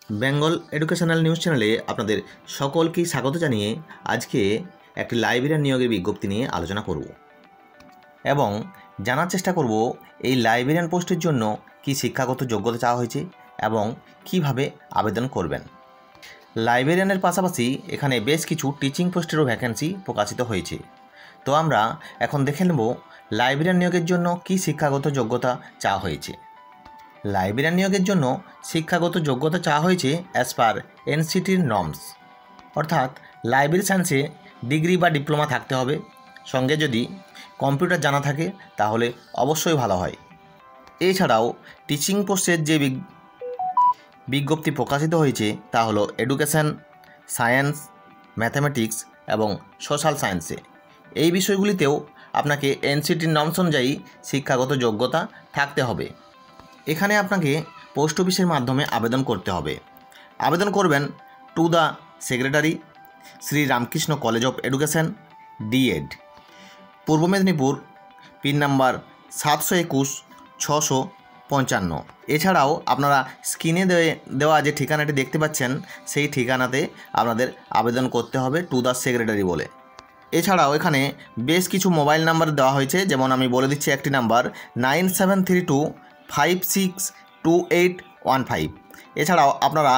Bengal educational news চ্যানেলে আপনাদের সকলকে স্বাগত জানিয়ে আজকে একটি লাইব্রেরিয়ান নিয়োগের বিজ্ঞপ্তি নিয়ে আলোচনা করব এবং জানার চেষ্টা করব এই লাইব্রেরিয়ান পোস্টের জন্য কি শিক্ষাগত যোগ্যতা চাওয়া হয়েছে এবং কিভাবে আবেদন করবেন। লাইব্রেরিয়ানের পাশাপাশি এখানে বেশ কিছু টিচিং পোস্টেরও ভ্যাকেন্সি প্রকাশিত হয়েছে। তো আমরা এখন দেখে নেব লাইব্রেরিয়ান নিয়োগের জন্য কি শিক্ষাগত যোগ্যতা চাওয়া হয়েছে। লাইব্রেরিয়ান নিয়োগের জন্য শিক্ষাগত যোগ্যতা চাওয়া হয়েছে অ্যাজ পার এনসিটির নর্মস, অর্থাৎ লাইব্রেরি সায়েন্সে ডিগ্রি বা ডিপ্লোমা থাকতে হবে, সঙ্গে যদি কম্পিউটার জানা থাকে তাহলে অবশ্যই ভালো হয়। এছাড়াও টিচিং পোস্টের যে বিজ্ঞপ্তি প্রকাশিত হয়েছে তা হলো এডুকেশন, সায়েন্স, ম্যাথামেটিক্স এবং সোশ্যাল সায়েন্সে। এই বিষয়গুলিতেও আপনাকে এনসিটির নর্মস অনুযায়ী শিক্ষাগত যোগ্যতা থাকতে হবে। এখানে আপনাকে পোস্ট অফিসের মাধ্যমে আবেদন করতে হবে। আবেদন করবেন to the secretary, Shri Ramakrishna college of education, DEd, Purba Medinipur, pin number 721-655। এছাড়াও আপনারা স্ক্রিনে দেওয়া যে ঠিকানাটি দেখতে পাচ্ছেন সেই ঠিকানাতে আপনাদের আবেদন করতে হবে টু দ্য সেক্রেটারি বলে। এছাড়াও এখানে বেশ কিছু মোবাইল নাম্বার দেওয়া হয়েছে, যেমন আমি বলে দিচ্ছি একটি নাম্বার 9732562815। এছাড়াও আপনারা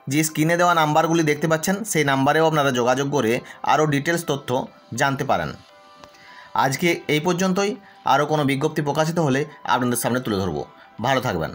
যে স্ক্রিনে দেওয়া নাম্বারগুলি দেখতে পাচ্ছেন সেই নাম্বারেও আপনারা যোগাযোগ করে আরও ডিটেলস তথ্য জানতে পারেন। আজকে এই পর্যন্তই। আরও কোনো বিজ্ঞপ্তি প্রকাশিত হলে আপনাদের সামনে তুলে ধরব। ভালো থাকবেন।